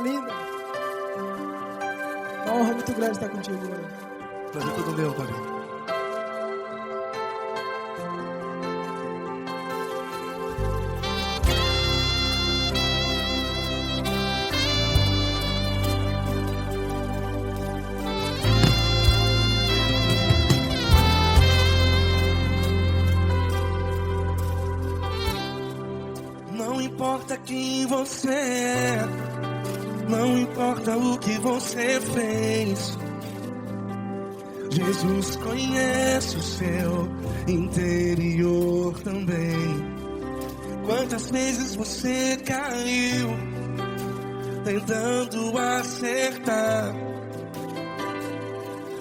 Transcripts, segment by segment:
linda. Uma honra muito grande estar contigo hoje. Prazer todo meu, Paulinho. Não importa quem você é, não importa o que você fez, Jesus conhece o seu interior também. Quantas vezes você caiu tentando acertar,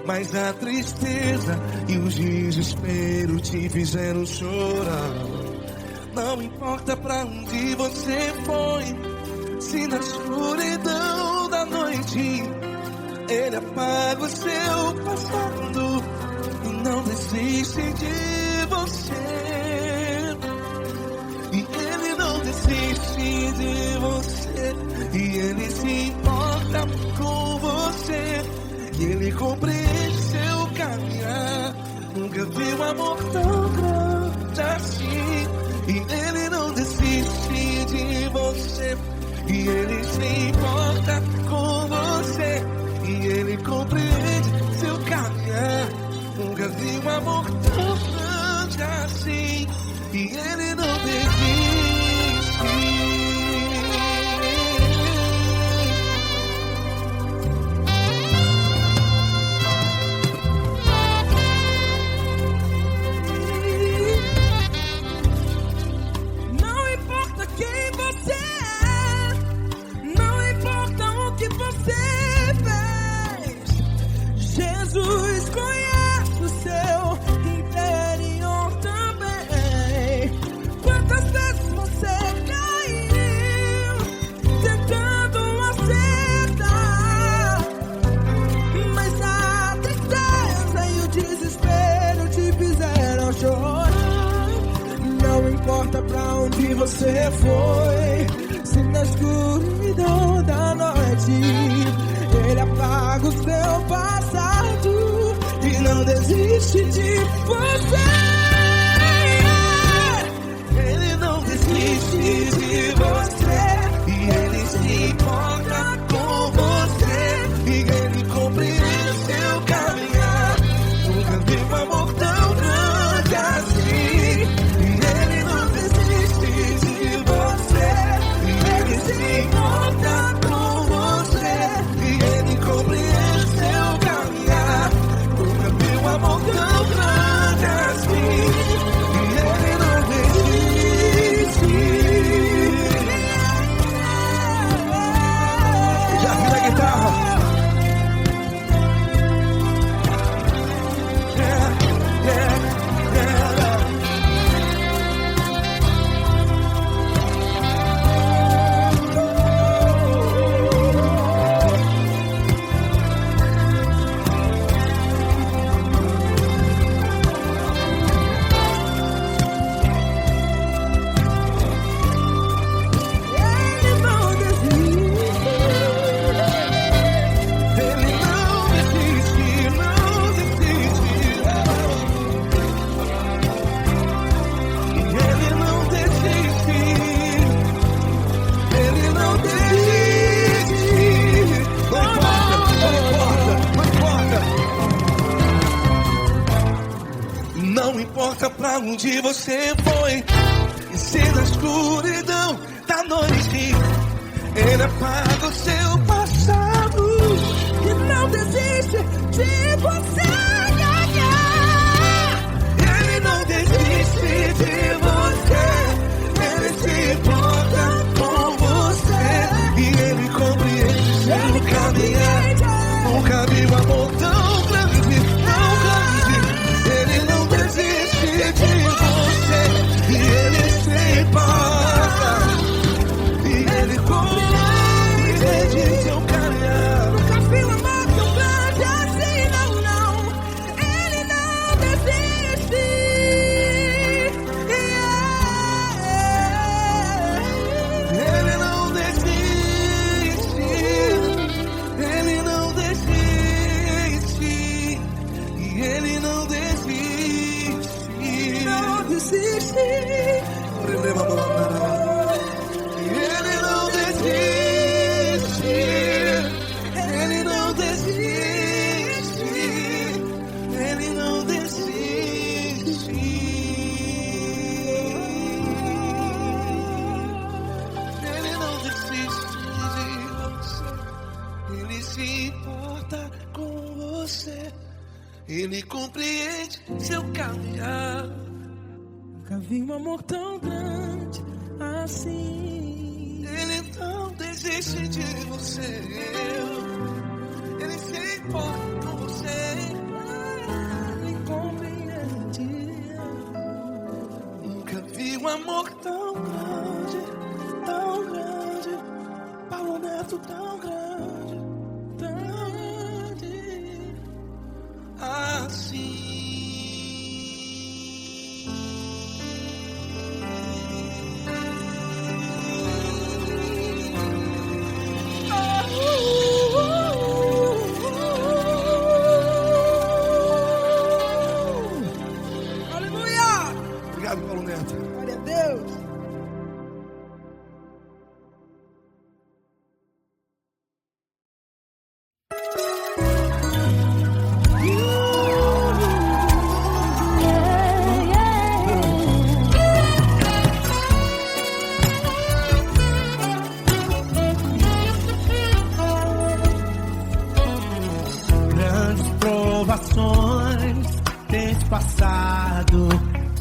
mas a tristeza e o desespero te fizeram chorar. Não importa pra onde você foi, se na escuridão da noite Ele apaga o seu passado e não desiste de você. E Ele não desiste de você, e Ele se importa com você, e Ele compreende seu caminhar. Nunca vi um amor tão grande assim. E Ele não desiste de você, e Ele se importa com você, e Ele compreende seu caminhar. Nunca vi um amor tão grande assim, e Ele não desiste. Jesus conhece o seu interior também. Quantas vezes você caiu tentando acertar, mas a tristeza e o desespero te fizeram chorar. Não importa pra onde você foi, se na escuridão da noite Ele apaga o seu passado e não desiste de você. Ele não desiste de você, e Ele se importa com você, e Ele compreende seu caminhar. Nunca vi um amor tão grande assim. E Ele não desiste de você, e Ele se importa com você, e Ele compreende seu caminhar. Nunca vi um amor tão grande assim. E Ele não desiste. Já vi na guitarra. Yeah, yeah, yeah. Ele não desiste. Ele não desiste, não desiste. E Ele não desiste. Ele não desiste. Não importa, não importa. Não importa pra onde você foi, e se na escuridão da noite Ele apaga o seu passado E não desiste de você. Ele não desiste de você, Ele se importa com você, e Ele compreende seu caminhar. Nunca vi um amor tão grande, tão grande. Ele não desiste de você, e Ele se importa, e Ele compreende você. Ele compreende seu caminhar. Nunca vi um amor tão grande assim. Ele não desiste de você. Ele se importa com você. Ele compreende. Nunca vi um amor tão grande, tão grande. Paulo Neto tão grande, assim. Aleluia! Obrigado, Paulo Neto. Glória a Deus. Provações tens passado,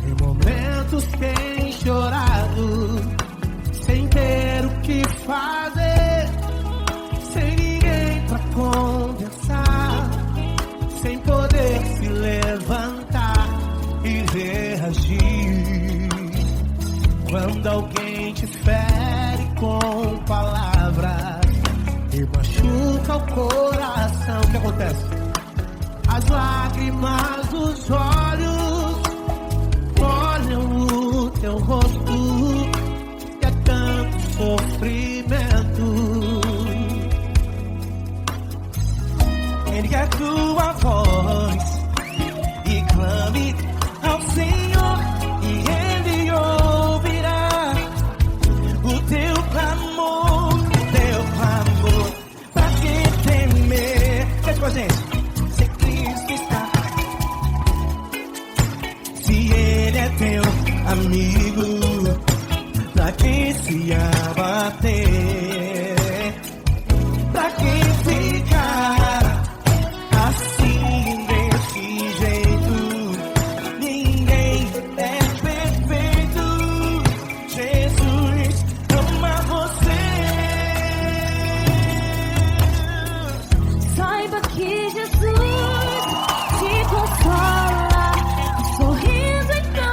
em momentos tens chorado, sem ter o que fazer, sem ninguém pra conversar, sem poder se levantar e reagir. Quando alguém te fere com palavras e machuca o coração, o que acontece? As lágrimas dos olhos molham o teu rosto, e é tanto sofrimento. Ergue a tua voz e clame ao Senhor, e Ele ouvirá o teu clamor, pra que temer? Cante com a gente. Teu amigo, pra quem se abater, pra quem ficar assim desse jeito, ninguém é perfeito. Jesus ama você. Saiba que Jesus te consola, sorrindo então.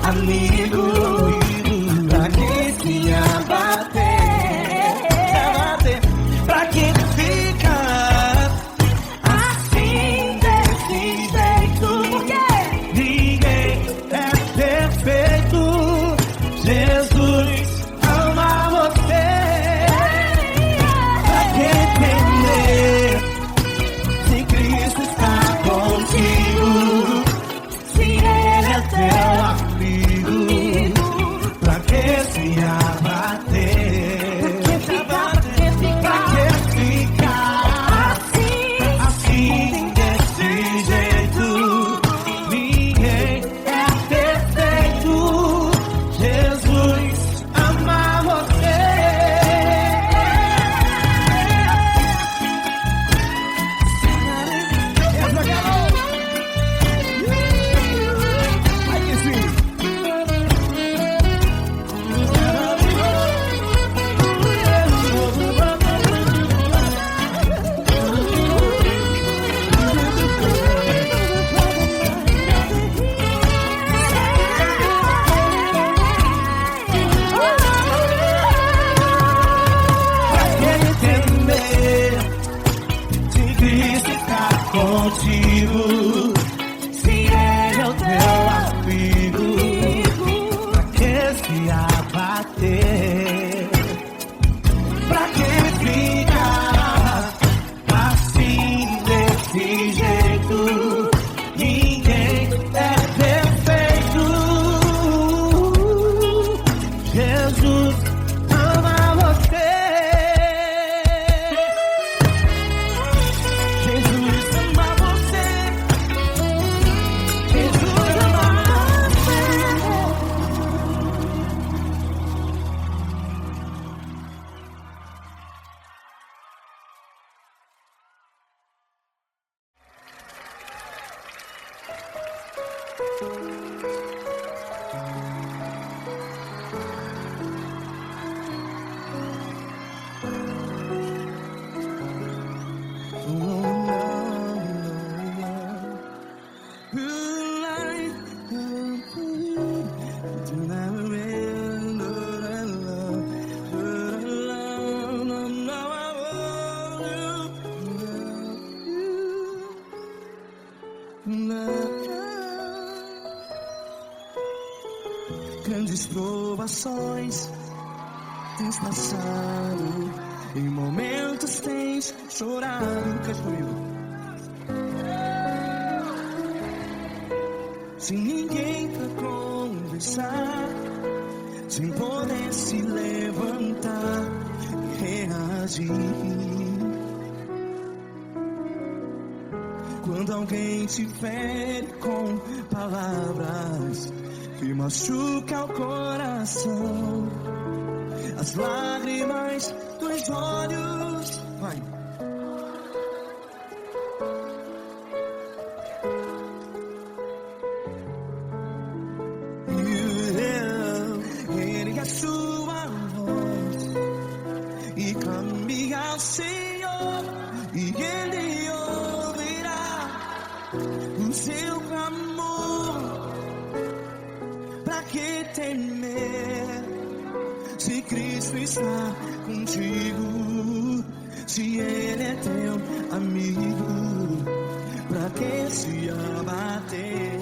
Amigo, pra quem se abater, pra quem fica assim desse jeito, porque ninguém é perfeito. Jesus ama você. Pra quem temer, se Cristo está contigo, se Ele é teu amigo, pra que se abater? Pra que ficar assim desse jeito? Ninguém é perfeito. Jesus ama você. Contigo, se Ele é o teu amigo, pra que se abater? Pra que ficar muitas provações tens passado, em momentos tens chorado. Cante comigo. Sem ninguém pra conversar, sem poder se levantar e reagir. Quando alguém te fere com palavras que machuca o coração, as lágrimas dos olhos, vai. Ergue a sua voz e clame ao Senhor, e Ele ouvirá o seu clamor. Pra que temer, se Cristo está contigo, se Ele é teu amigo? Pra que se abater?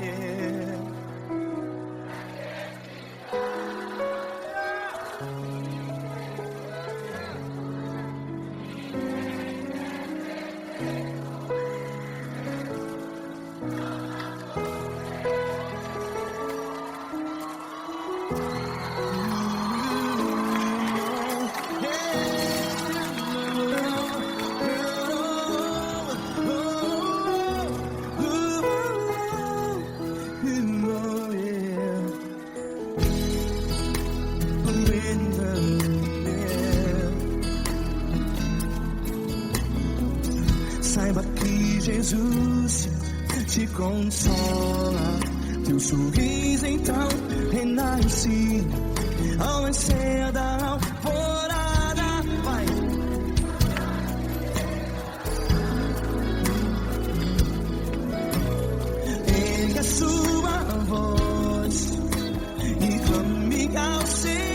Saiba que Jesus te consola, teu sorriso então renasce ao nascer da alvorada. Vai. Ergue a sua voz e clame ao Senhor.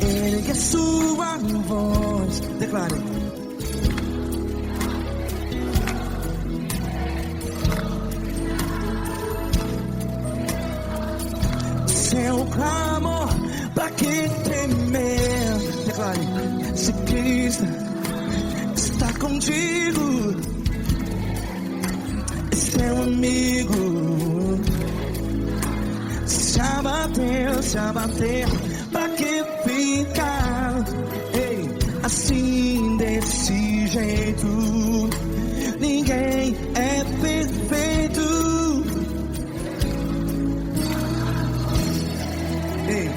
Ergue a sua voz, declare. Seu clamor, pra que temer? Declare. Se Cristo está contigo, é seu amigo. Se abater, pra que ficar, ei, assim desse jeito? Ninguém é perfeito. Ei,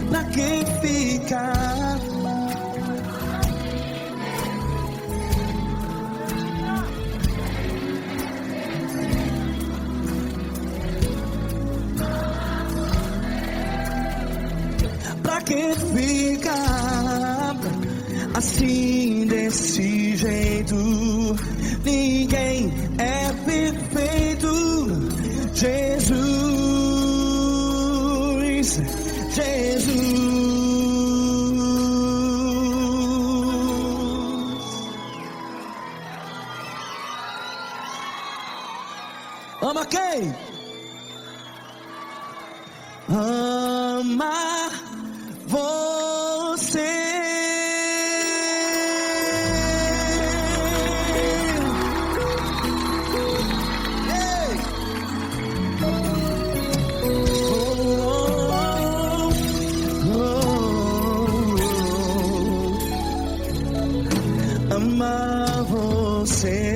pra que ficar? Pra que ficar assim desse jeito? ninguém é perfeito. Jesus, Jesus. Ama quem? Ama você. Amar você.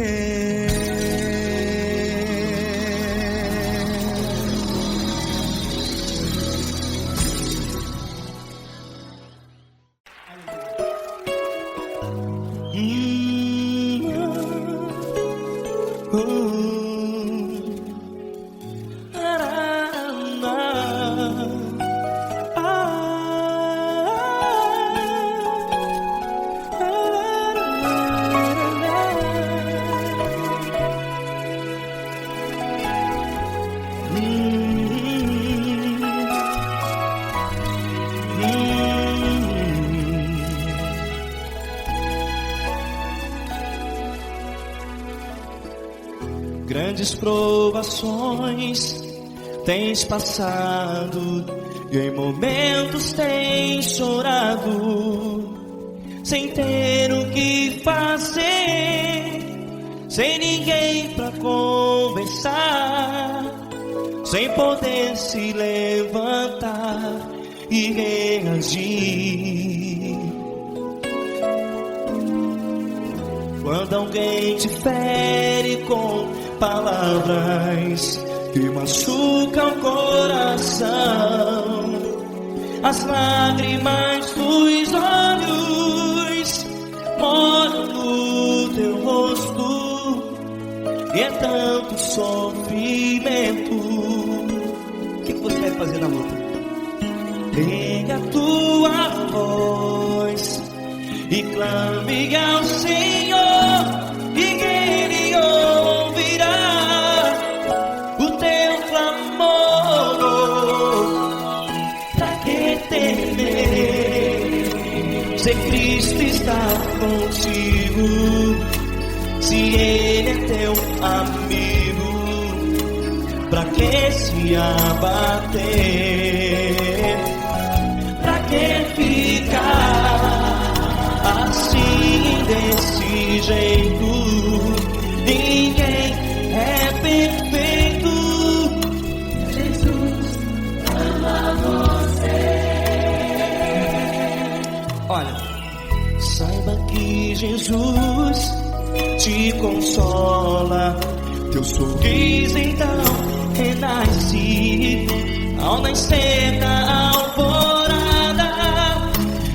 Grandes provações tens passado e em momentos tens chorado, sem ter o que fazer, sem ninguém pra conversar, sem poder se levantar e reagir. Quando alguém te fere com palavras que machucam o coração, as lágrimas dos olhos molham no teu rosto, e é tanto sofrimento. O que você vai fazer na luta? Pega a tua voz e clame ao Senhor, e Ele ouvirá o teu clamor. Pra que temer, se Cristo está contigo, se Ele é teu amigo? Pra que se abater? Pra que ficar assim desse jeito? Ninguém é perfeito. Jesus ama você. Olha, saiba que Jesus te consola, teu sorriso então renasce ao nascer da alvorada,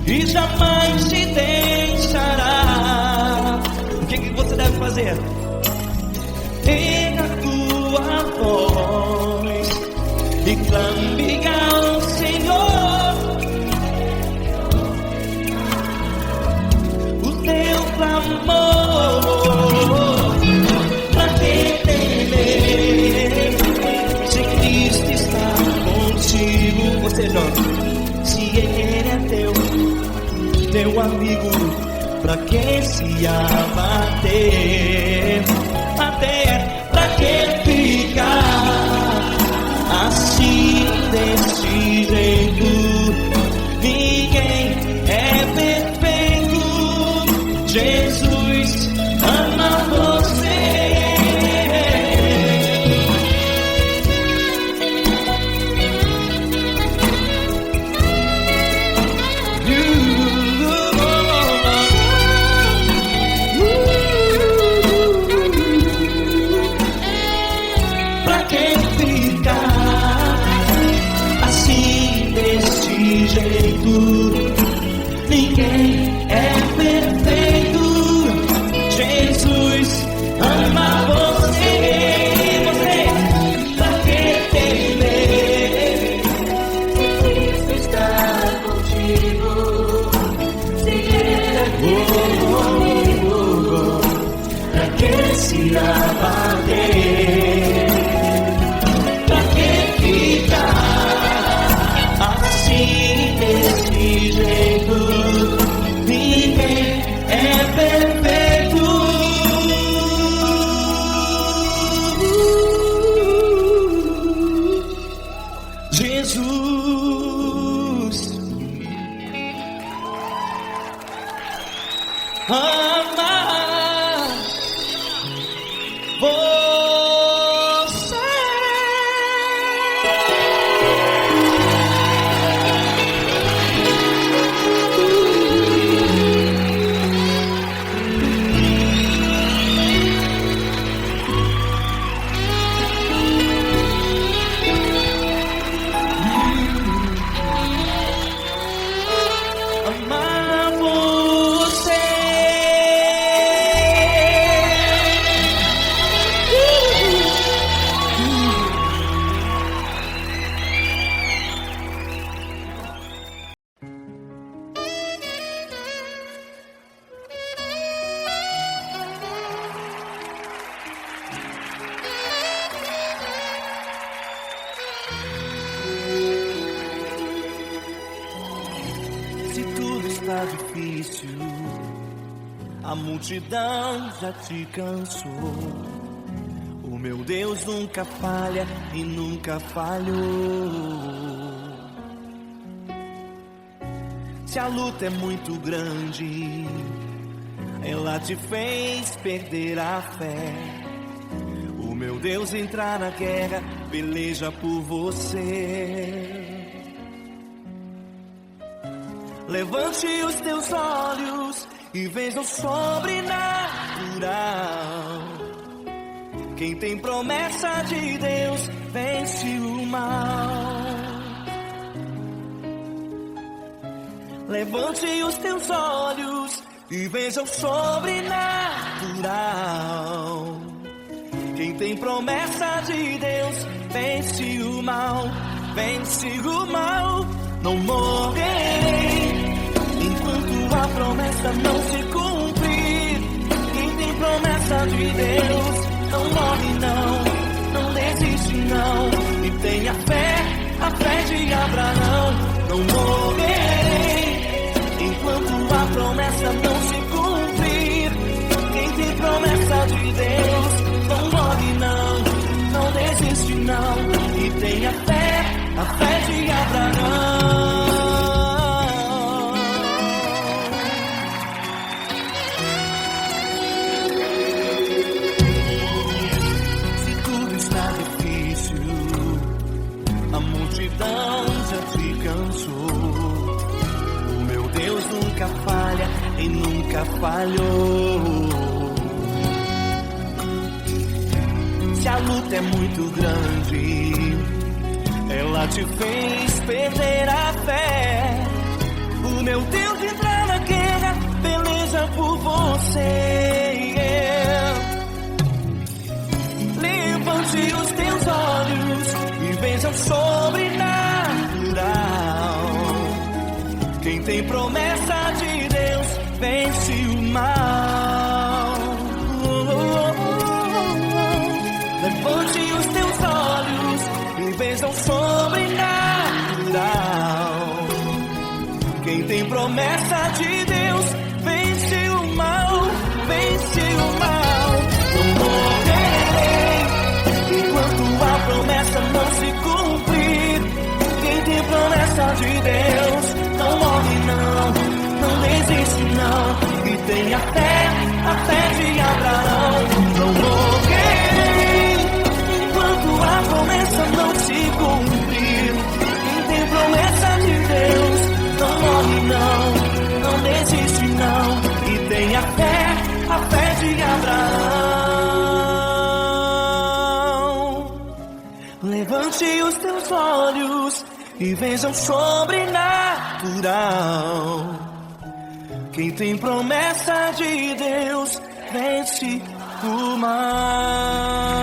e jamais te deixará. O que você deve fazer? Pega a tua voz e clame ao Senhor, o teu clamor. Pra que temer, se Cristo está contigo? Ou seja, se Ele é teu amigo, pra que se abater? Até pra que ficar assim desse jeito? Ninguém é perfeito. Jesus ama você. que se abater? Pra que ficar assim desse jeito? Ninguém é perfeito. Jesus ama você. Amar você. Se tudo está difícil, a multidão já te cansou. O meu Deus nunca falha e nunca falhou. Se a luta é muito grande, ela te fez perder a fé. O meu Deus entrar na guerra, peleja por você. Levante os teus olhos e veja o sobrenatural. Quem tem promessa de Deus vence o mal. Levante os teus olhos e veja o sobrenatural. Quem tem promessa de Deus vence o mal. Vence o mal. Não morrerei enquanto a promessa não se cumprir. Quem tem promessa de Deus não morre não desiste não. E tenha fé, a fé de Abraão. Não morrerei enquanto a promessa não se cumprir. Quem tem promessa de Deus não morre não desiste não. E tenha fé, a fé de Abraão. Se tudo está difícil, a multidão já te cansou. O meu Deus nunca falha e nunca falhou. Se a luta é muito grande, ela te fez perder a fé. O meu Deus entrar na guerra, peleja por você. Levante os teus olhos e veja o sobrenatural. Quem tem promessa de Deus vence o mal. Levante os teus olhos e veja o sobrenatural. Quem tem promessa de Deus vence o mal, vence o mal. Não morrerei enquanto a promessa não se cumprir. Quem tem promessa de Deus não morre não desiste não. E tenha fé, a fé de Abraão. Não morrerei enquanto a promessa não se cumprir. Quem tem promessa de Deus não morre não desiste não. E tenha fé, a fé de Abraão. Levante os teus olhos e veja o sobrenatural. Quem tem promessa de Deus vence o mal.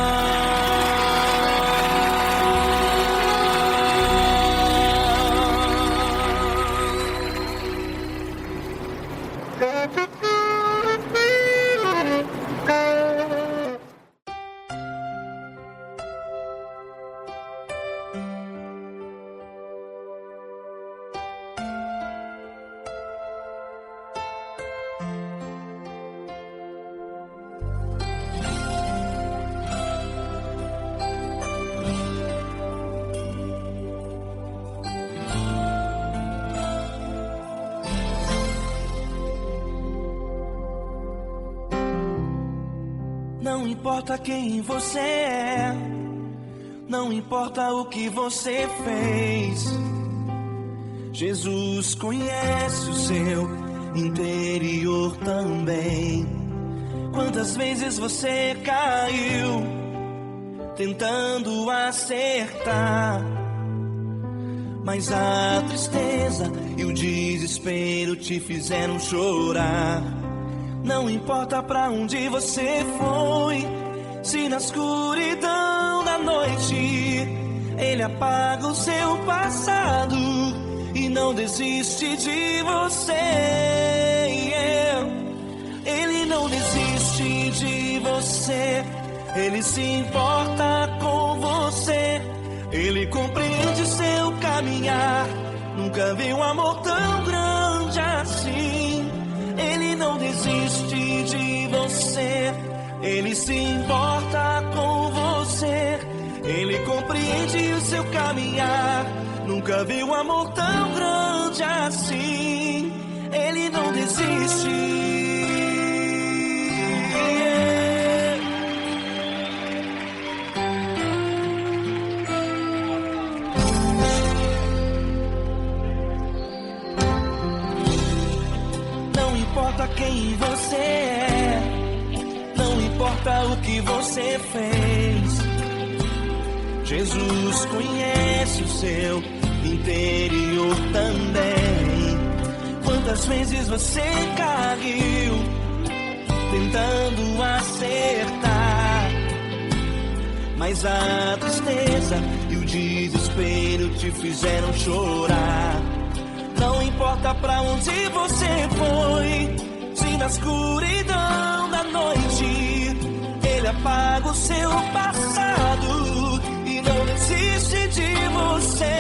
Não importa quem você é, não importa o que você fez, Jesus conhece o seu interior também. Quantas vezes você caiu tentando acertar, mas a tristeza e o desespero te fizeram chorar. Não importa pra onde você foi, se na escuridão da noite Ele apaga o seu passado e não desiste de você. Ele não desiste de você, Ele se importa com você, Ele compreende seu caminhar. Nunca vi um amor tão grande assim. Ele não desiste de você, Ele se importa com você, Ele compreende o seu caminhar. Nunca vi um amor tão grande assim. Ele não desiste. Não importa quem você é, não importa o que você fez, Jesus conhece o seu interior também. Quantas vezes você caiu tentando acertar, mas a tristeza e o desespero te fizeram chorar. Não importa pra onde você foi, se na escuridão da noite Ele apaga o seu passado e não desiste de você.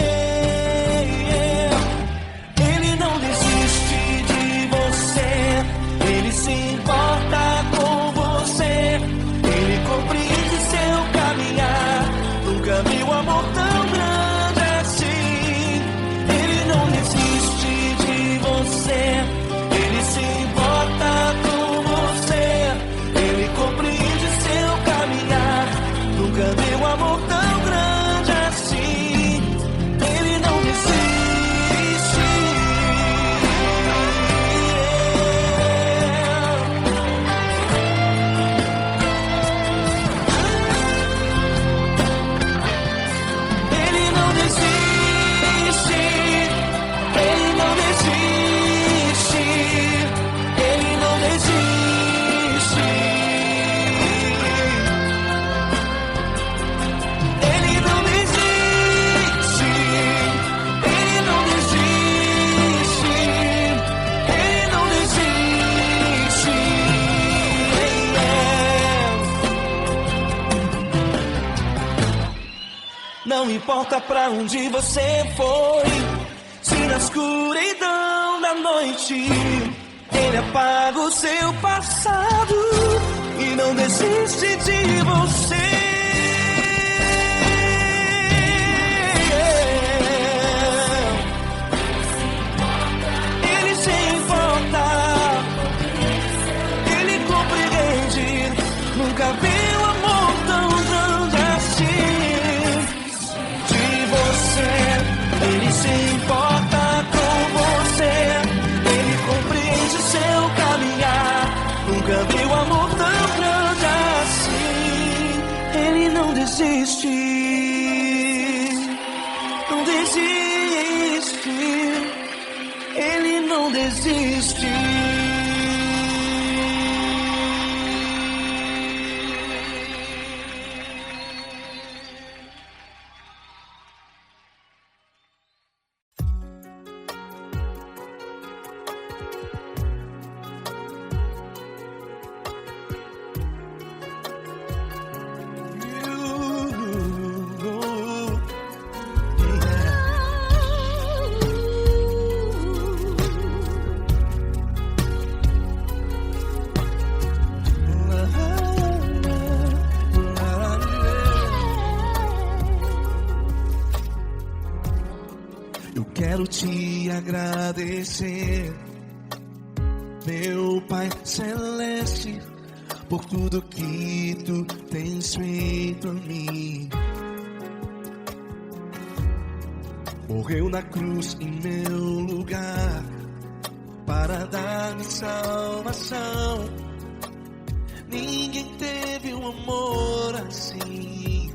Ele não desiste de você, Ele se importa com você, Ele compreende seu caminhar. Nunca vi um amor tão grande assim. Ele não desiste de você, Ele se importa com você, Ele compreende seu caminhar. Nunca vi um amor tão grande assim. Ele não desiste. Ele não desiste. Ele não desiste. Ele não desiste. Ele não desiste. Ele não desiste. Ele não desiste. Não importa pra onde você foi, se na escuridão da noite Ele apaga o seu passado e não desiste de você. Ele se importa, Ele compreende. Nunca vi um amor tão grande assim. De você, Ele se importa com você, Ele compreende seu caminhar. Nunca vi um amor tão grande assim. Ele não desiste, não desiste. Ele não desiste. Eu quero te agradecer, meu Pai Celeste, por tudo que tu tens feito a mim. Morreu na cruz em meu lugar para dar-me salvação. Ninguém teve um amor assim.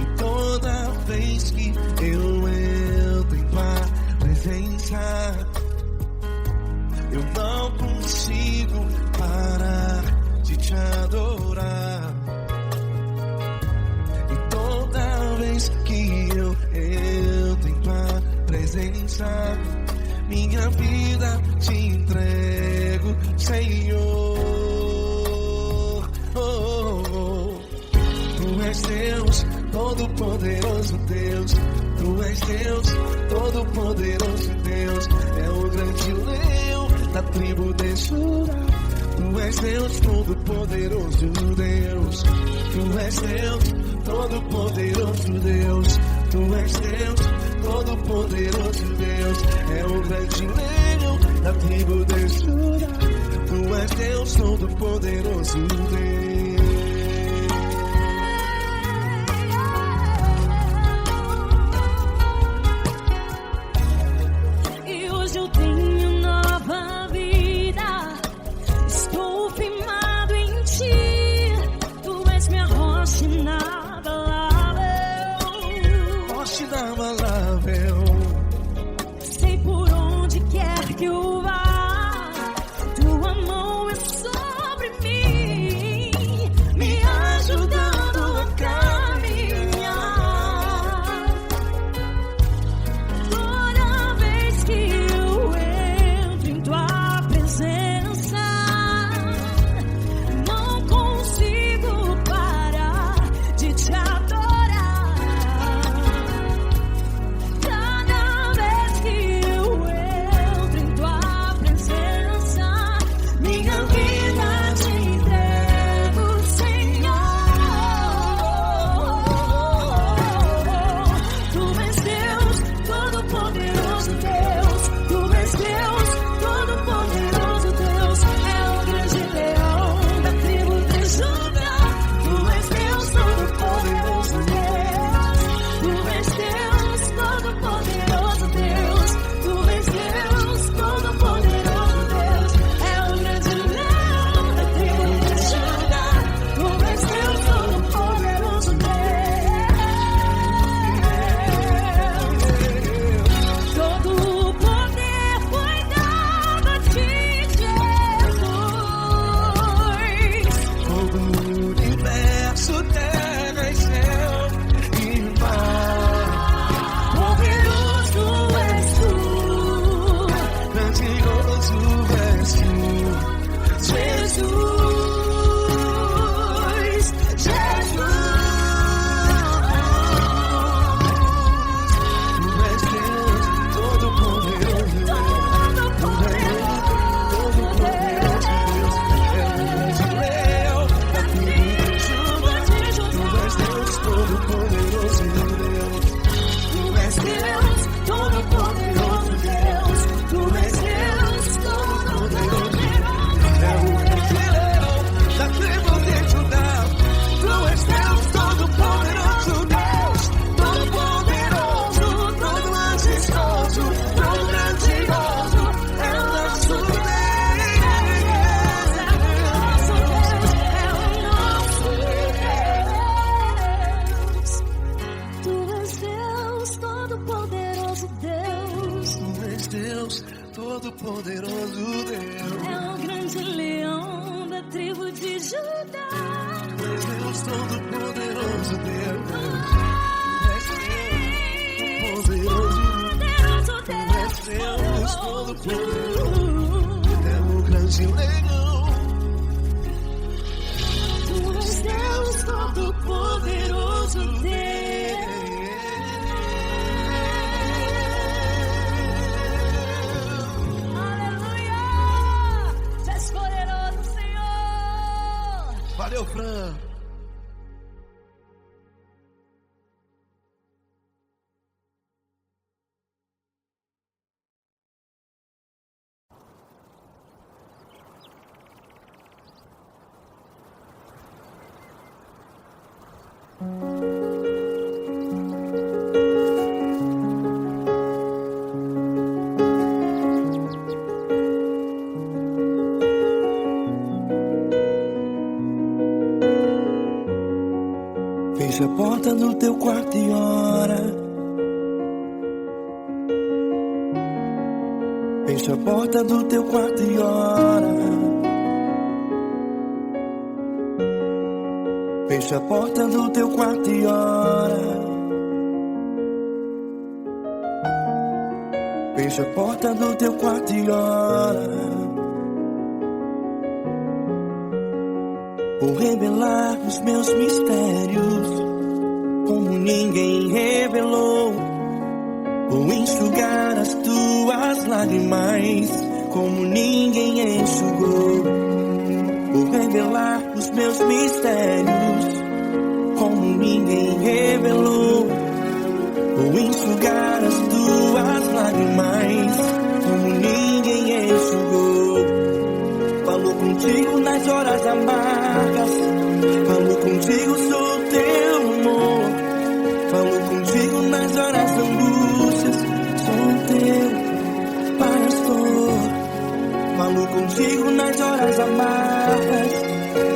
E toda vez que eu entro em tua presença, eu não consigo parar de te adorar. E toda vez que eu entro em tua presença, minha vida te entrego, Senhor. Tu és Deus, todo-poderoso Deus. Tu és Deus, todo-poderoso Deus. É o grande leão da tribo de Judá. Tu és Deus, todo-poderoso Deus. Tu és Deus, todo-poderoso Deus. Tu és Deus, todo-poderoso Deus. É o grande leão da tribo de Judá. Tu és Deus, todo-poderoso Deus. E hoje eu tenho nova vida. Estou firmado em ti. Tu és minha rocha inabalável. Rocha inabalável. Sei por onde quer que eu vá, tua mão é sobre mim, me ajudando a caminhar. Toda vez que eu entro em tua presença, não consigo parar de te adorar. Cada vez que eu entro em tua presença, minha vida te entrego, Senhor. Tu és Deus, todo-poderoso Deus. Tu és Deus, todo-poderoso Deus. É o grande leão da tribo de Judá. Tu és Deus, todo-poderoso Deus. Tu és Deus, todo-poderoso Deus. Tu és Deus, todo-poderoso Deus. É o grande leão da tribo de Judá. Tu és Deus, todo-poderoso Deus. Todo o poder foi dado a ti, Jesus. Todo o universo, terra e céu e mar. Poderoso és tu, Grandioso és tu, Jesus. Jesus. Tu és Deus, todo-poderoso Deus. Todo-poderoso Deus. É o grande leão da tribo de Judá. Tu és Deus, todo-poderoso Deus. Tu és Deus, todo-poderoso Deus. Tu és Deus, todo-poderoso Deus. É o grande leão da tribo de Judá. Tu és Deus, todo-poderoso Deus. Todo-poderoso, todo majestoso, todo grandioso. É o nosso Deus. Tu és Deus, todo-poderoso Deus. Tu és Deus, todo-poderoso Deus. É o grande leão da tribo de Judá. Tu és Deus, todo-poderoso Deus. Tu és Deus, Poderoso Deus, Deus. todo-poderoso. É o grande leão. Tu és Deus, todo-poderoso Deus. Aleluia! Tu és poderoso, Senhor. Valeu, Fran. Feche a porta do teu quarto e ora. Feche a porta do teu quarto e ora. Feche a porta do teu quarto e ora. Feche a porta do teu quarto e ora. Vou revelar os meus mistérios como ninguém revelou. Vou enxugar as tuas lágrimas como ninguém enxugou. Vou revelar os meus mistérios como ninguém revelou. Vou enxugar as tuas lágrimas como ninguém enxugou. Falou contigo nas horas amargas, falou contigo, sou teu amor. Falou contigo nas horas da angústias, sou teu pastor. Falou contigo nas horas amargas,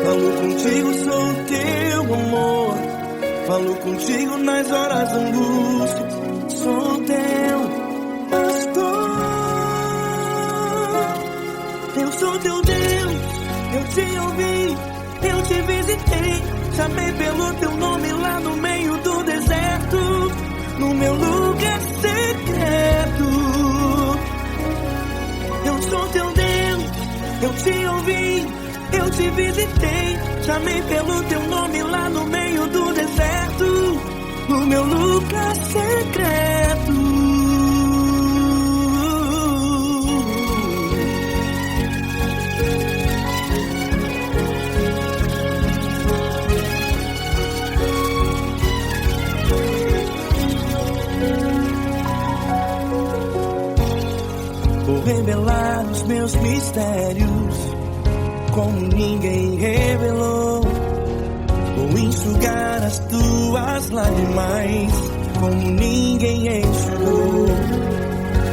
falou contigo, sou teu amor. Falou contigo nas horas da angústias, sou teu pastor. Eu sou teu Deus, eu te ouvi, eu te visitei. Chamei pelo teu nome lá no meio do deserto, no meu lugar secreto. Eu sou teu Deus, eu te ouvi, eu te visitei. Chamei pelo teu nome lá no meio do deserto, no meu lugar secreto. Vou revelar os meus mistérios como ninguém revelou. Vou enxugar as tuas lágrimas como ninguém enxugou.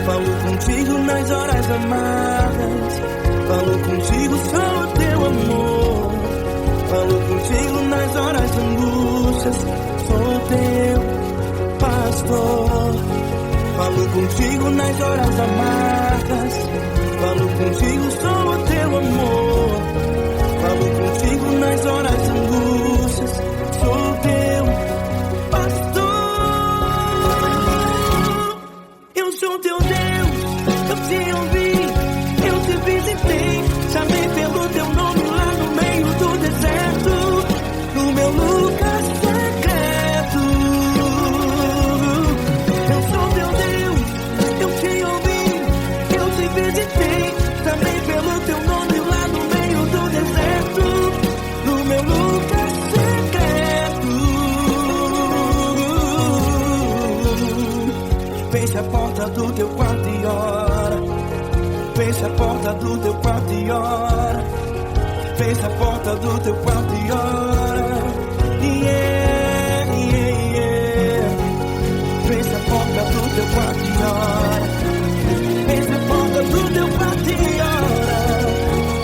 Falo contigo nas horas amargas, falo contigo, sou teu amor. Falo contigo nas horas de angústias, sou teu pastor. Falo contigo nas horas amargas, falo contigo, sou teu amor. Falo contigo nas horas de angústias, sou teu pastor. Eu sou teu Deus, eu te ouvi, eu te visitei. Chamei pelo teu nome lá no meio do deserto, no meu lugar secreto. Eu sou teu Deus, eu te ouvi, eu te visitei. Chamei pelo teu nome lá no meio do deserto, no meu lugar secreto. Feche a porta do teu quarto e ora. Feche a porta do teu quarto e ora. Feche a porta do teu quarto e ora. Yeah, yeah, yeah. Feche a porta do teu quarto e ora. Feche a porta do teu quarto e ora.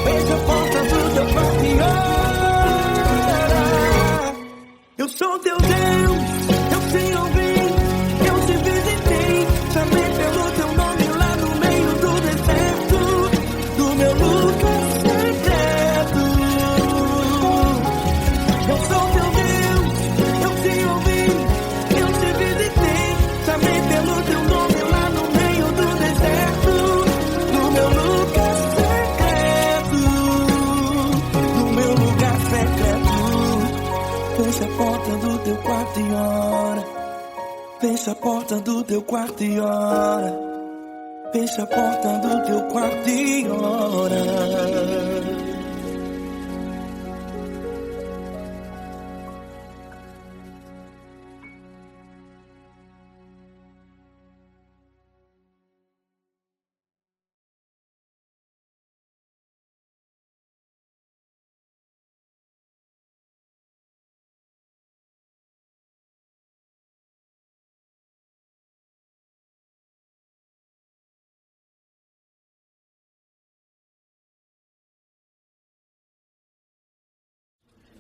Feche a porta do teu quarto e ora. Eu sou teu Deus, eu te ouvi, eu te visitei. Chamei pelo teu nome lá no meio do deserto, do meu lugar secreto. Eu sou teu Deus, eu te ouvi, eu te visitei. Chamei pelo teu nome lá no meio do deserto, do meu lugar secreto, do meu lugar secreto. Feche a porta do teu quarto e ora. Feche a porta do teu quarto e ora. Feche a porta do teu quarto e ora.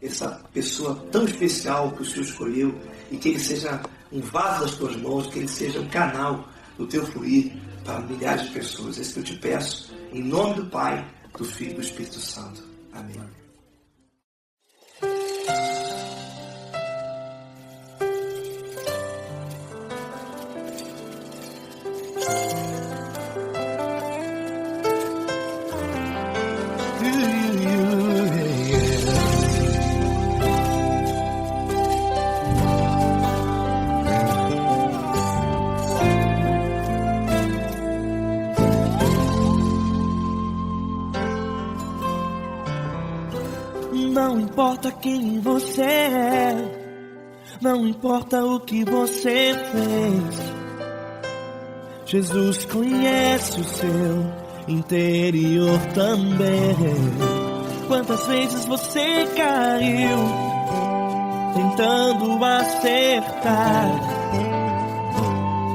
essa pessoa tão especial que o Senhor escolheu, e que ele seja um vaso das tuas mãos, que ele seja um canal do teu fluir para milhares de pessoas. É isso que eu te peço, em nome do Pai, do Filho e do Espírito Santo. Amém. Não importa quem você é, não importa o que você fez, Jesus conhece o seu interior também. Quantas vezes você caiu tentando acertar,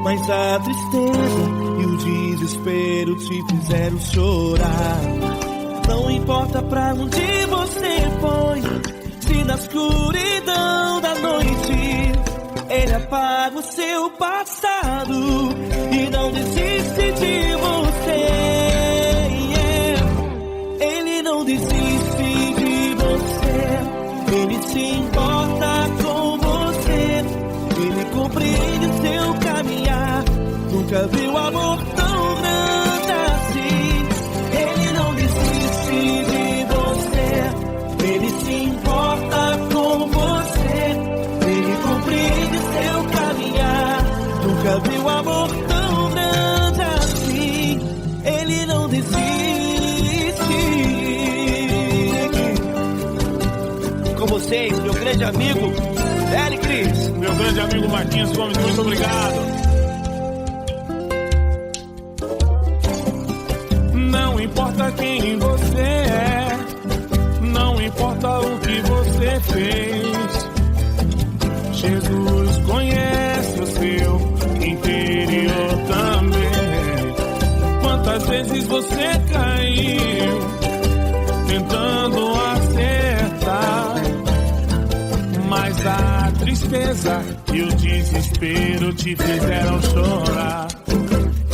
mas a tristeza e o desespero te fizeram chorar. Não importa pra onde você foi, se na escuridão da noite Ele apaga o seu passado e não desiste de você. Ele não desiste de você, Ele se importa com você, Ele compreende o seu caminhar. Nunca viu amor tão grande assim. Ele não desiste de você, Ele se importa com você, Ele compreende seu caminhar. Nunca viu amor tão grande assim. Ele não desiste. Com vocês, meu grande amigo L. Cris, meu grande amigo Marquinhos Gomes, muito obrigado. Não importa quem você é, não importa o que você fez, Jesus conhece o seu interior também. Quantas vezes você caiu tentando acertar, mas a tristeza e o desespero te fizeram chorar.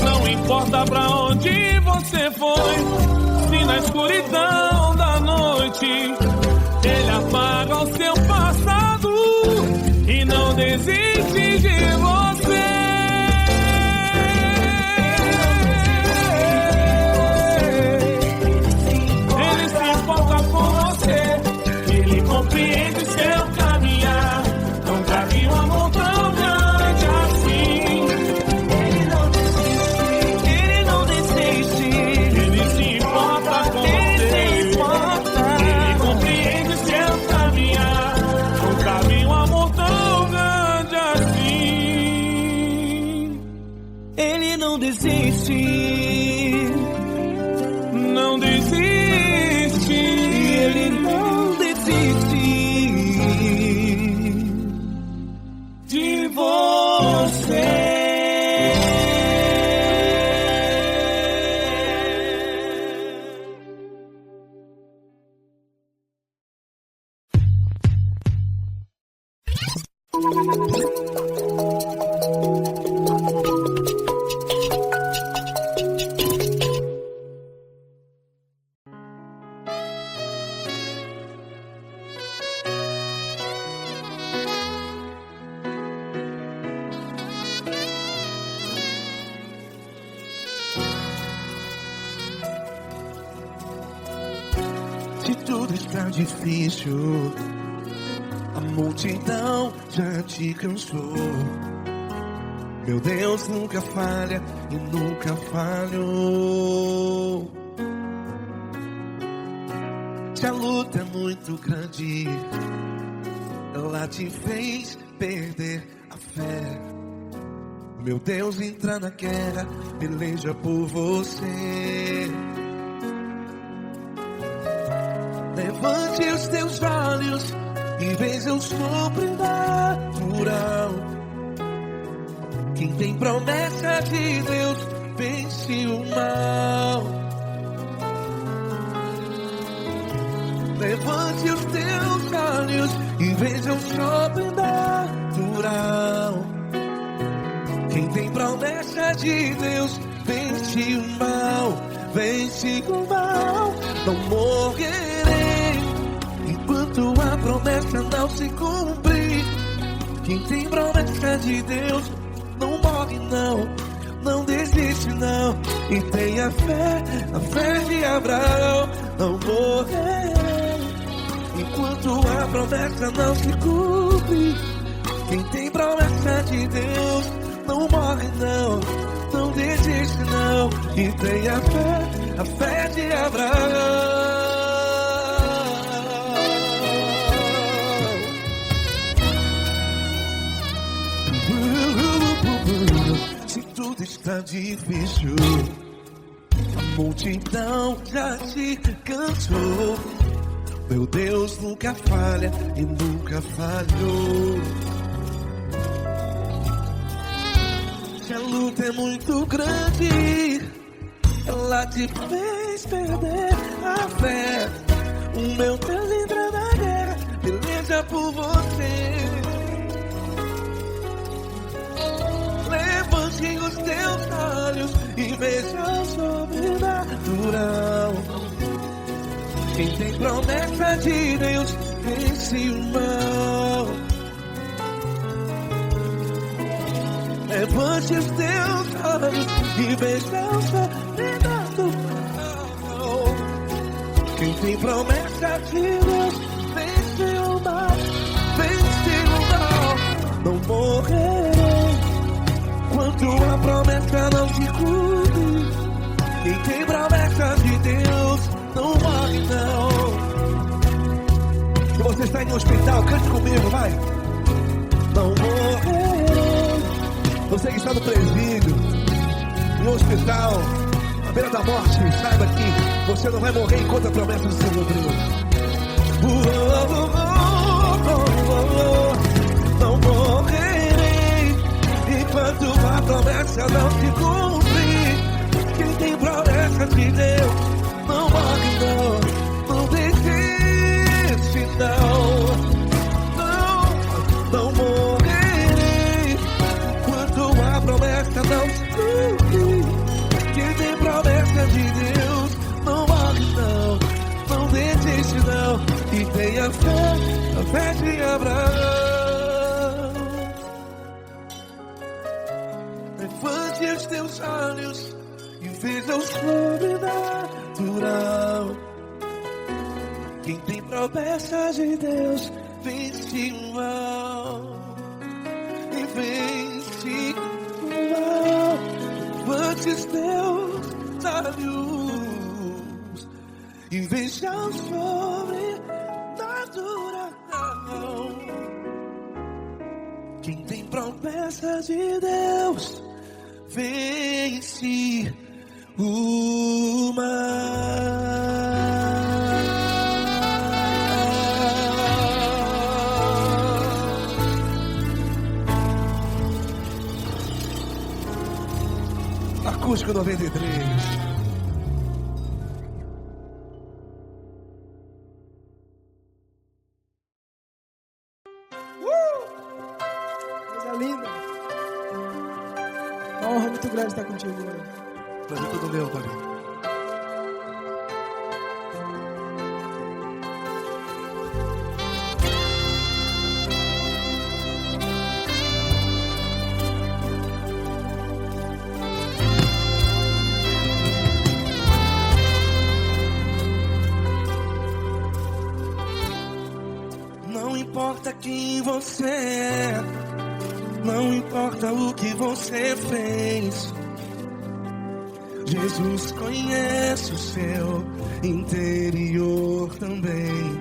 Não importa pra onde você foi, se na escuridão da noite Ele apaga o seu passado e não desiste de você. Ele se importa com você, Ele compreende seu caminhar. Nunca vi um amor tão grande assim. Ele não desiste, Ele se importa com você, Ele compreende seu caminhar. Nunca vi um amor tão grande assim. Ele não desiste, não desiste, Ele não desiste de você. Se tudo está difícil, a multidão já te cansou. Meu Deus nunca falha e nunca falhou. Se a luta é muito grande, ela te fez perder a fé. Meu Deus entra na guerra, peleja por você. Levante os teus olhos e veja o sobrenatural. Quem tem promessa de Deus vence o mal. Levante os teus olhos olhos e veja o sobrenatural. Quem tem promessa de Deus vence o mal, vence o mal. Não morrerei enquanto a promessa não se cumprir. Quem tem promessa de Deus não morre não, não desiste não. E tenha fé, a fé de Abraão. Não morrerei enquanto a promessa não se cumpre. Quem tem promessa de Deus não morre não, não desiste não. E tenha fé, a fé de Abraão. Se tudo está difícil, a multidão já te cansou. Meu Deus nunca falha e nunca falhou. Se a luta é muito grande, ela te fez perder a fé. O meu Deus entra na guerra, peleja por você. Levante os teus olhos e veja o sobrenatural. Quem tem promessa de Deus vence o mal. Levante os teus olhos e veja o sobrenatural. Quem tem promessa de Deus vence o mal, vence o mal. Não morrerei enquanto a promessa não se cumpre. Quem tem promessa de Deus não morre não. Se você está em um hospital, cante comigo, vai. Não morrerei. Você que está no presídio, no hospital, à beira da morte, saiba que você não vai morrer enquanto a promessa não se cumpriu. Não morrerei enquanto a promessa não se cumprir. Quem tem promessa de Deus não morre não, não desiste não. Não morrerei enquanto a promessa não se cumprir. Quem tem promessa de Deus não morre não, não desiste não. E tenha fé, a fé de Abraão. Levante os teus olhos e veja o sobrenatural. Quem tem promessa de Deus vence o mal, e vence o mal. Levante os teus olhos e veja o sobrenatural. Quem tem promessa de Deus vence o mal. Acústico 93. Coisa linda. Uma honra muito grande estar contigo, mano. Prazer todo meu, Fabinho. Não importa quem você é, não importa o que você fez, Jesus conhece o seu interior também.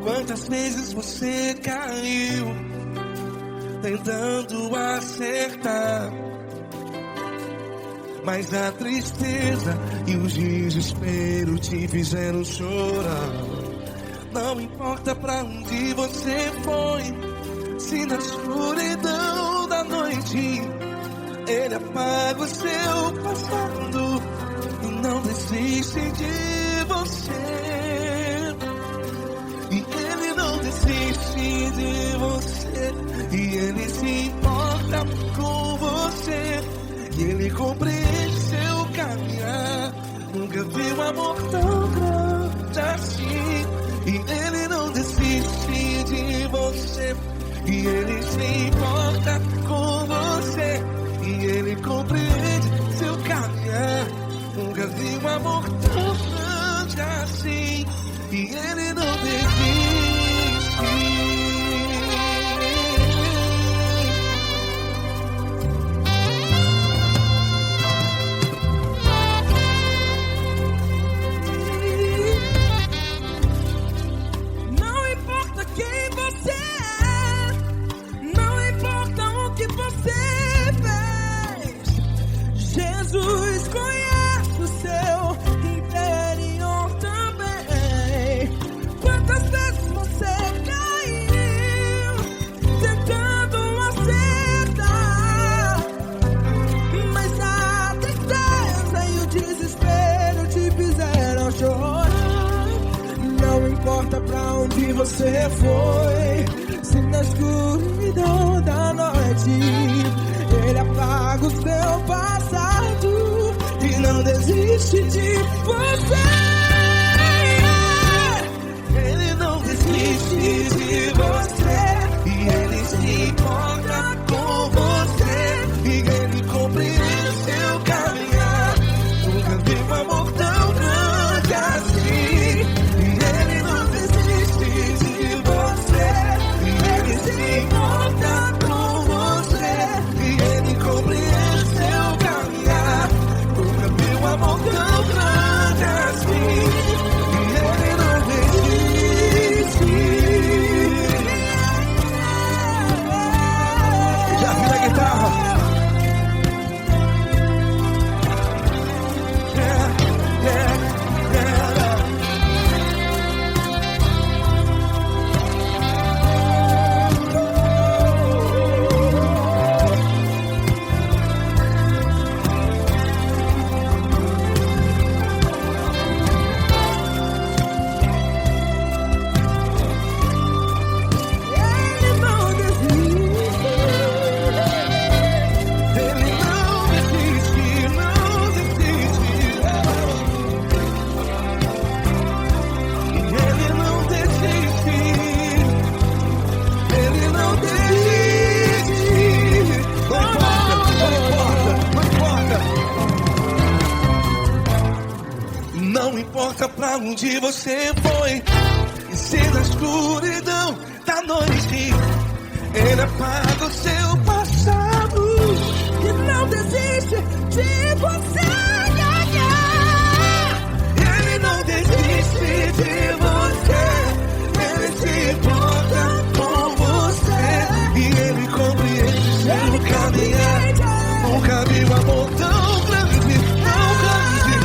Quantas vezes você caiu tentando acertar, mas a tristeza e o desespero te fizeram chorar. Não importa pra onde você foi, se na escuridão da noite Ele apaga o seu passado e não desiste de você. E Ele não desiste desiste de você. E Ele se importa com você. E Ele compreende seu caminhar. Nunca vi um amor tão grande assim. E Ele não desiste de você. E Ele se importa com você. E Ele compreende seu caminhar. Nunca vi um amor tão grande assim. E Ele não desiste. Não importa quem você é, não importa o que você fez, Jesus conhece o seu interior também. Quantas vezes você caiu tentando acertar, mas a tristeza e o desespero te fizeram chorar. Não importa pra onde você foi, se na escuridão da noite Ele apaga o seu passado e não desiste de você. Ele não desiste de você. E Ele se importa com você. E Ele compreende seu caminhar. Nunca vi um amor tão grande assim. E Ele não desiste de você. E Ele se importa com você. E Ele compreende seu caminhar. Nunca vi um amor tão grande assim. E Ele não desiste. Já vi a guitarra. Ele não desiste. Ele não desiste, não desiste. Ele não desiste. Ele não desiste. Não importa, não importa pra onde você foi. E se na escuridão da noite Ele apaga o seu passado. E não desiste de você. Ele não desiste de você. Ele se importa com você. E Ele compreende seu caminhar. Nunca vi um amor tão grande, tão grande.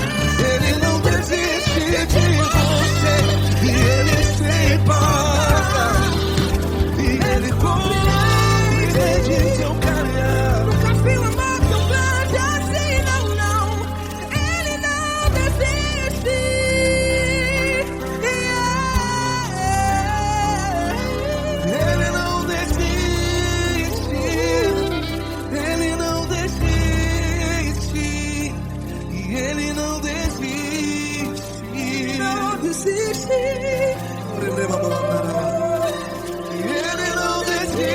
Ele não desiste de você. E Ele se importa. E Ele compreende seu caminhar. Nunca vi um amor tão grande assim, não, não. Ele não desiste. Ele não desiste. Ele não desiste. E Ele não desiste. Não desiste. Ele não desiste.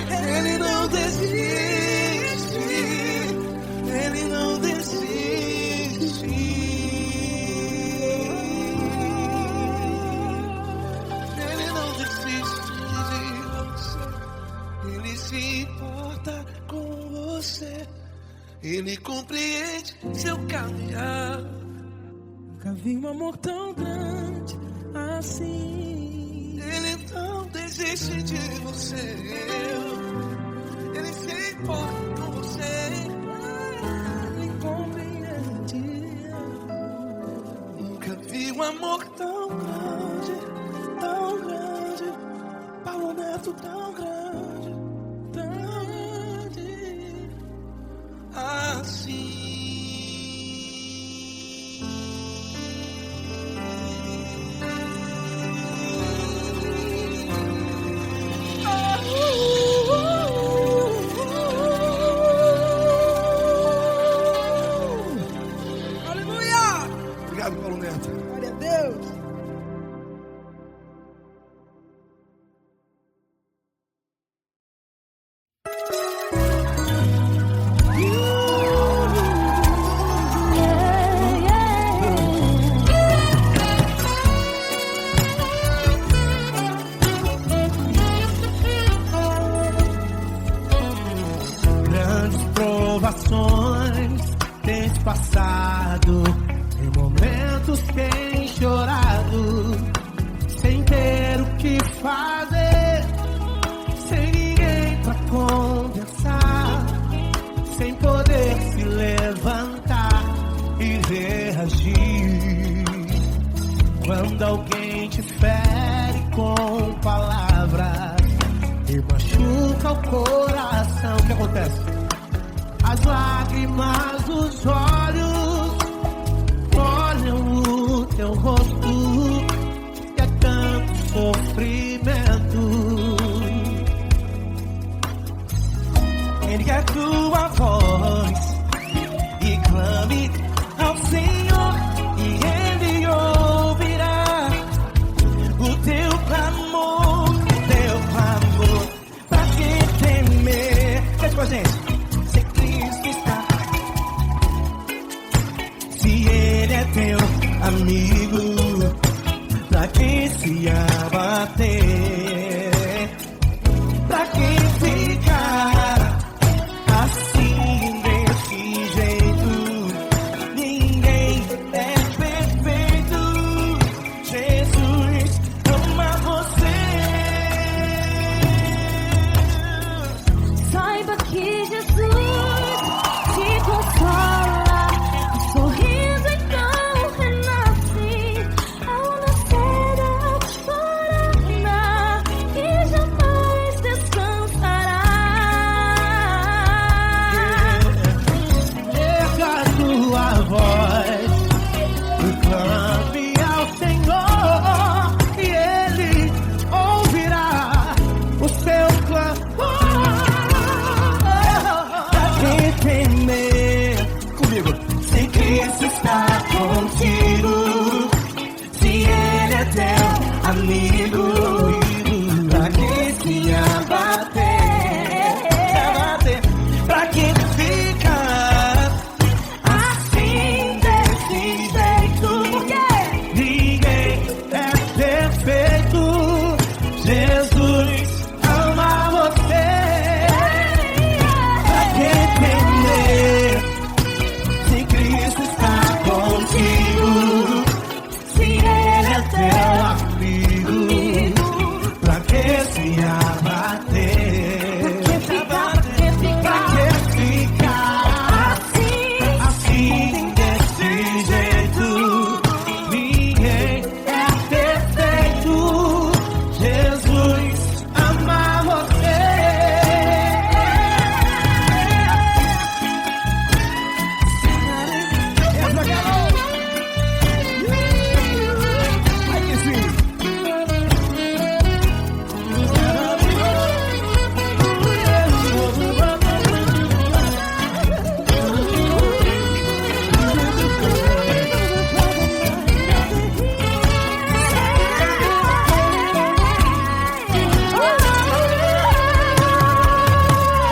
Ele não desiste. Ele não desiste. Ele não desiste de você. Ele se importa com você. Ele compreende seu caminhar. Nunca vi um amor tão grande assim. Ele não desiste de você. Ele se importa com você. Ele compreende. Nunca vi um amor tão grande, tão grande. Paulo Neto tão grande, tão grande assim. provações tens passado, em momentos tens chorado, sem ter o que fazer, sem ninguém pra conversar, sem poder se levantar e reagir. Quando alguém te fere com palavras e machuca o coração, o que acontece? As lágrimas dos olhos molham o teu rosto, e é tanto sofrimento. Ergue a tua voz e clame ao Senhor, e Ele ouvirá o teu clamor, pra que temer? Cante com a gente. Se Cristo está, se Ele é teu amigo, pra que se abater? Pra que ficar assim desse jeito? Ninguém é perfeito. Jesus ama você. Saiba que Jesus te consola, o sorriso então renasce ao nascer da alvorada e jamais descansará. Erga a tua voz e clame ao Senhor, e Ele ouvirá o seu clamor. Pra que temer? Comigo. Se Cristo está contigo, se Ele é teu amigo, pra que se abater? Pra que ficar assim desse jeito? Ninguém é perfeito. Jesus ama você. Pra que temer? Se Cristo está contigo, se Ele é teu Amigo, pra que se abater? Pra que ficar assim desse jeito? Ninguém é perfeito. Jesus ama você. Vai que sim.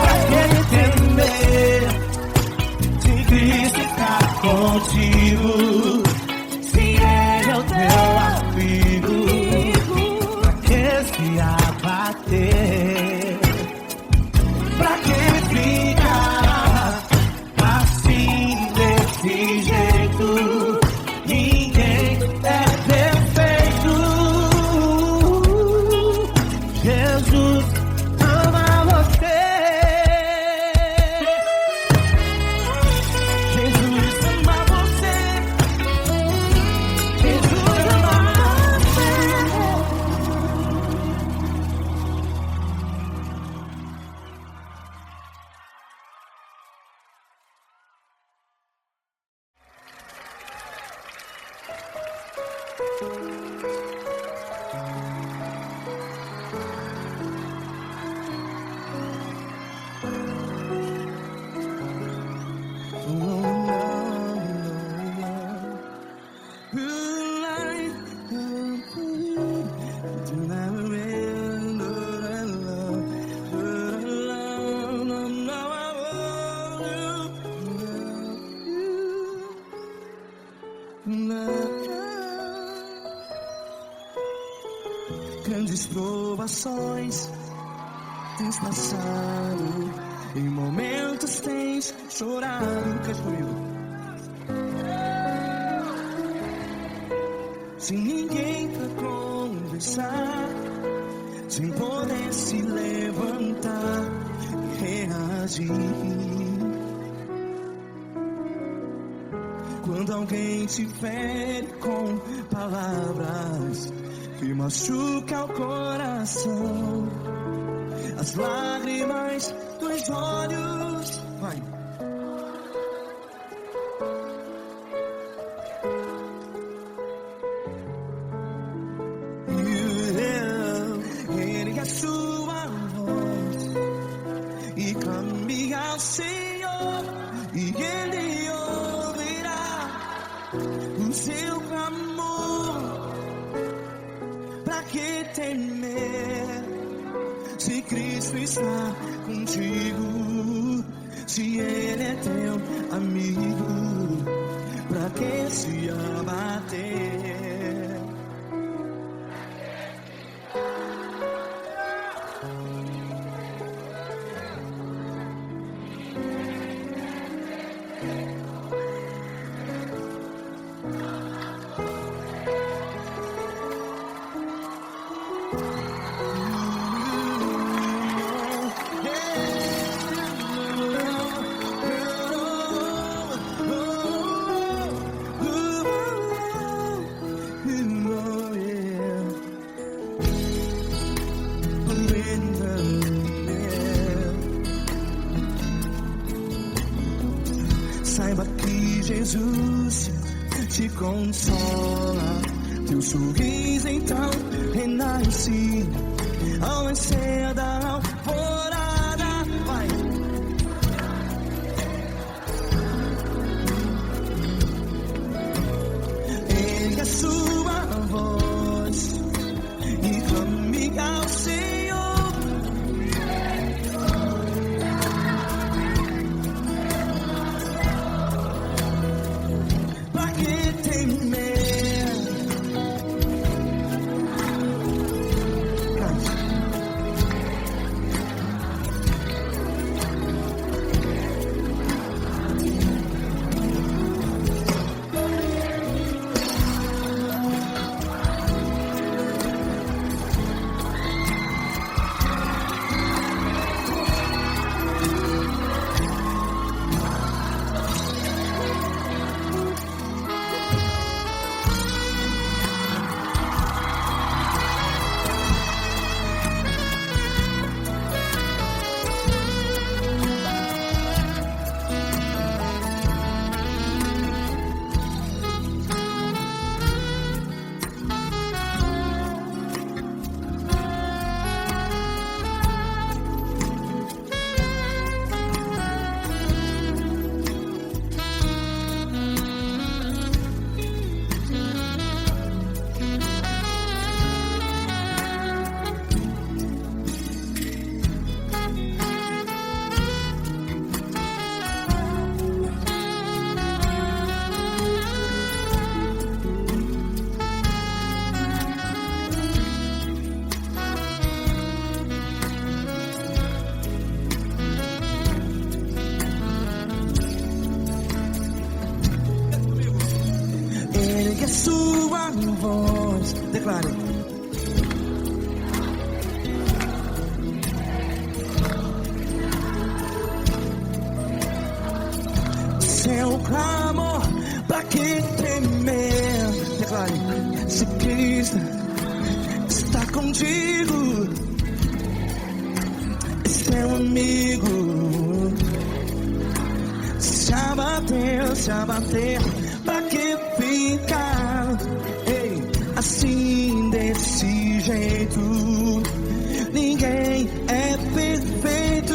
Pra que temer? Se Cristo está contigo, se Ele é o teu Amigo, pra que se abater? pra que ficar Assim desse jeito, ninguém é perfeito. Jesus ama você. Jesus ama você. Jesus ama você. Grandes provações tens passado, Em momentos tens chorado. Cante comigo. Sem ninguém pra conversar, sem poder se levantar e reagir. Quando alguém te fere com palavras que machucam o coração, as lágrimas dos olhos, vai. Ergue a sua voz e clame ao Senhor, e Ele ouvirá o seu clamor. Pra que temer, se Cristo está contigo? Se Ele é teu amigo, pra que se abater? Saiba que Jesus te consola, teu sorriso então renasce ao nascer da alvorada. Vai. Ergue a sua voz e clame ao Senhor. Ergue a sua voz, declare. Seu clamor, pra que temer? Declare. Se Cristo está contigo, seu amigo. Se abater, pra que ficar assim desse jeito? Ninguém é perfeito.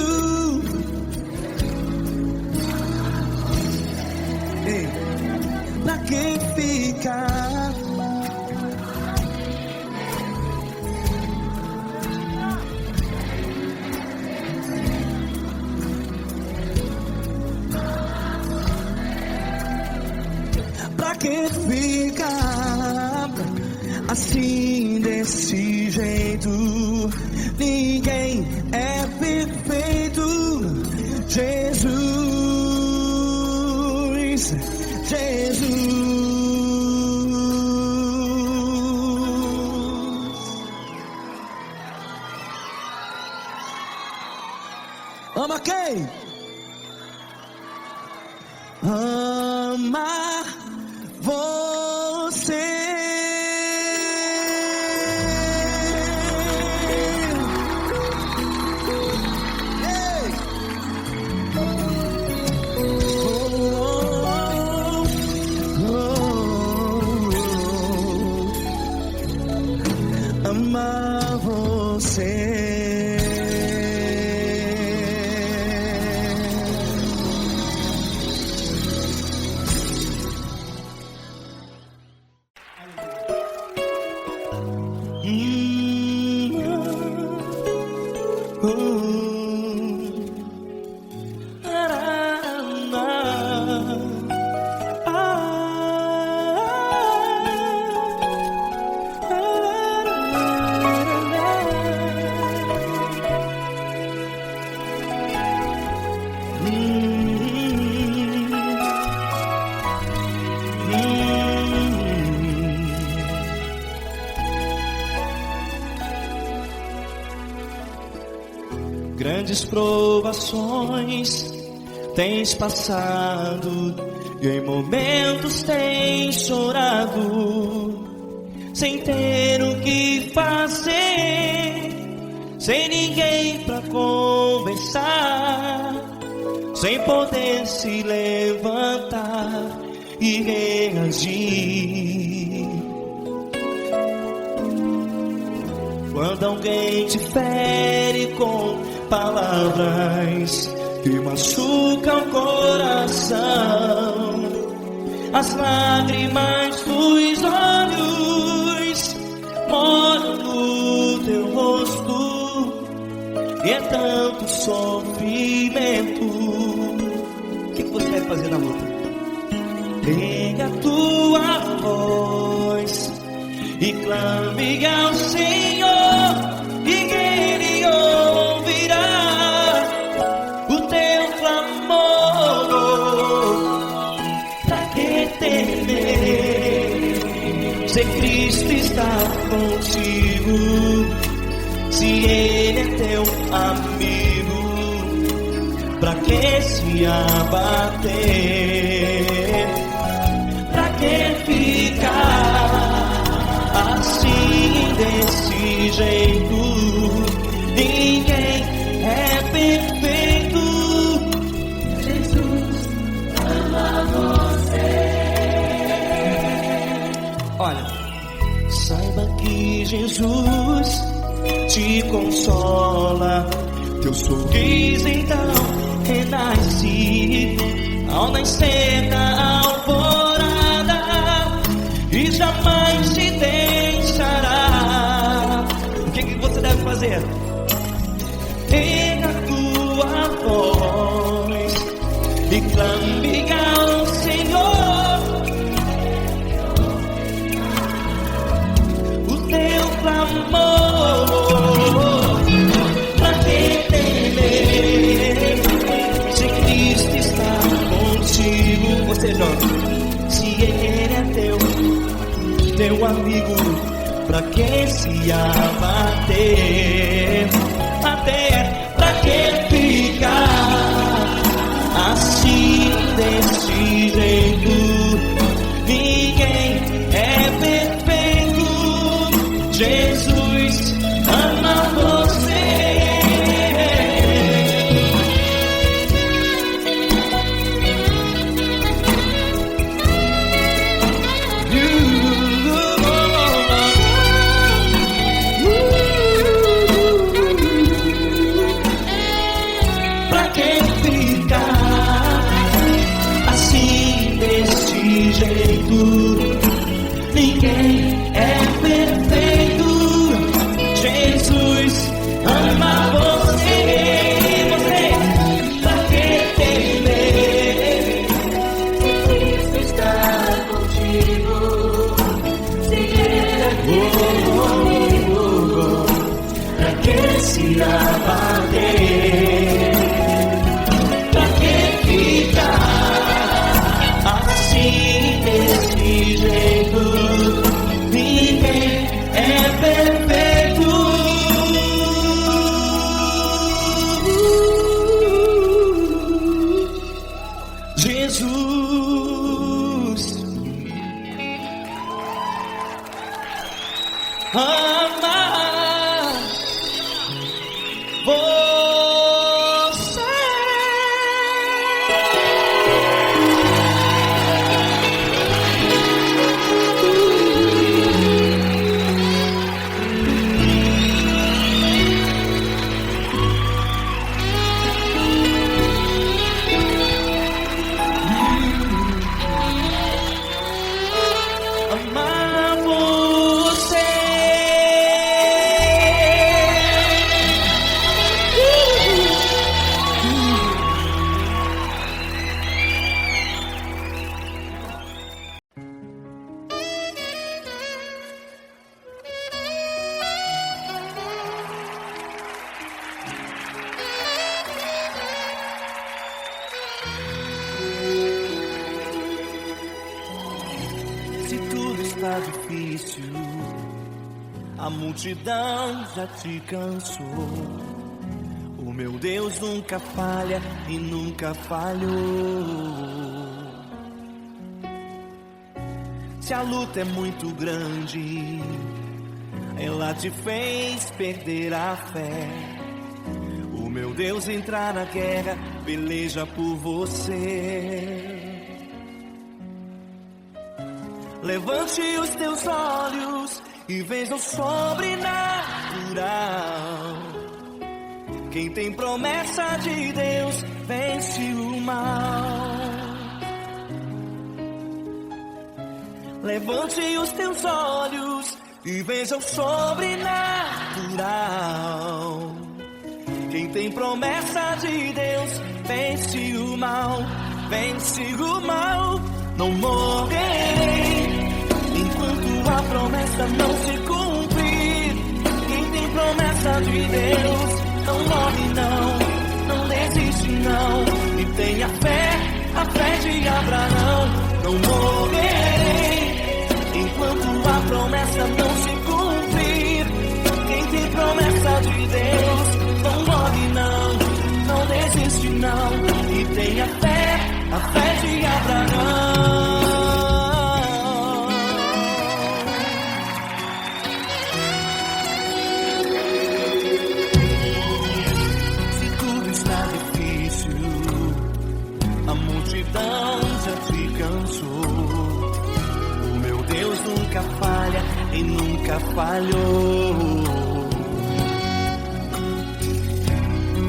Pra que ficar? Pra que ficar assim desse jeito? Ninguém é perfeito. Ama quem? Ama você. Amar você. Grandes provações tens passado e em momentos tens chorado, sem ter o que fazer, sem ninguém pra conversar, sem poder se levantar e reagir. Quando alguém te fere com palavras que machucam o coração, as lágrimas dos olhos molham no teu rosto, e é tanto sofrimento. O que você vai fazer na luta? Pega a tua voz e clame ao Senhor, e Ele ouvirá o teu clamor. Pra que temer, se Cristo está contigo, se Ele é teu amigo? Pra que se abater? Pra que ficar assim, desse jeito? Ninguém é perfeito. Jesus ama você. Olha, saiba que Jesus te consola, teu sorriso então renasce ao nascer da alvorada, e jamais te deixará. O que você deve fazer? Pega a tua voz e clame ao Senhor, o teu clamor. Pra que temer, se Cristo está contigo? Você jovem, se Ele é teu amigo, pra que se abater? Pra que ficar assim, desse jeito? Ninguém é perfeito. Jesus ama você. Ninguém é perfeito. amar você. Amar você. Se tudo está difícil, a multidão já te cansou. O meu Deus nunca falha e nunca falhou. Se a luta é muito grande, ela te fez perder a fé. O meu Deus entrar na guerra, peleja por você. Levante os teus olhos e veja o sobrenatural. Quem tem promessa de Deus vence o mal. Levante os teus olhos e veja o sobrenatural. Quem tem promessa de Deus vence o mal. Vence o mal. Não morrerei enquanto a promessa não se cumprir. Quem tem promessa de Deus não morre não desiste não. E tenha fé, a fé de Abraão. Não morrerei enquanto a promessa não se cumprir. Quem tem promessa de Deus não morre não desiste não. E tenha fé, a fé de Abraão. Se tudo está difícil, a multidão já te cansou. O meu Deus nunca falha e nunca falhou.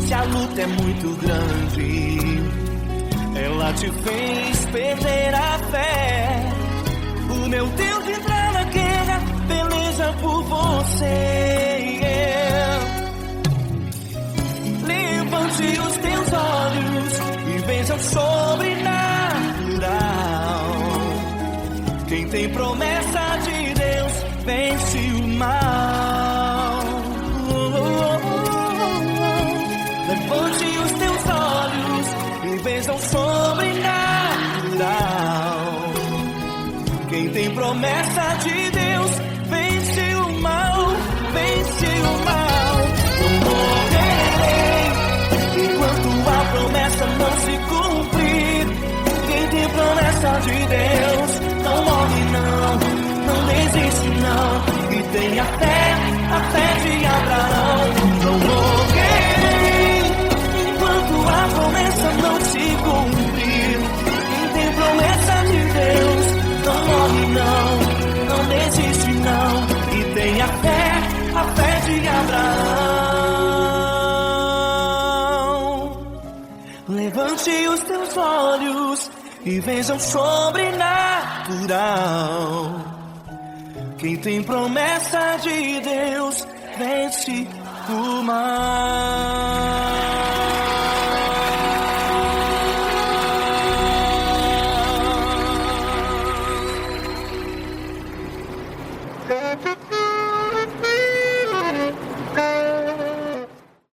Se a luta é muito grande, ela te fez perder a fé. O meu Deus entrar na guerra, peleja por você. Levante os teus olhos e veja o sobrenatural. Quem tem promessa de Deus vence o mal. Levante os teus olhos e veja o sobrenatural. Quem tem promessa de Deus vence o mal, vence o mal. Não morrerei enquanto a promessa não se cumprir. Quem tem promessa de Deus não morre não desiste não. E tenha fé, a fé de Abraão. Não morrerei enquanto a promessa não se cumprir. Quem tem promessa de Deus não morre não desiste não. E tenha fé, a fé de Abraão. Levante os teus olhos e veja o sobrenatural. Quem tem promessa de Deus vence o mal.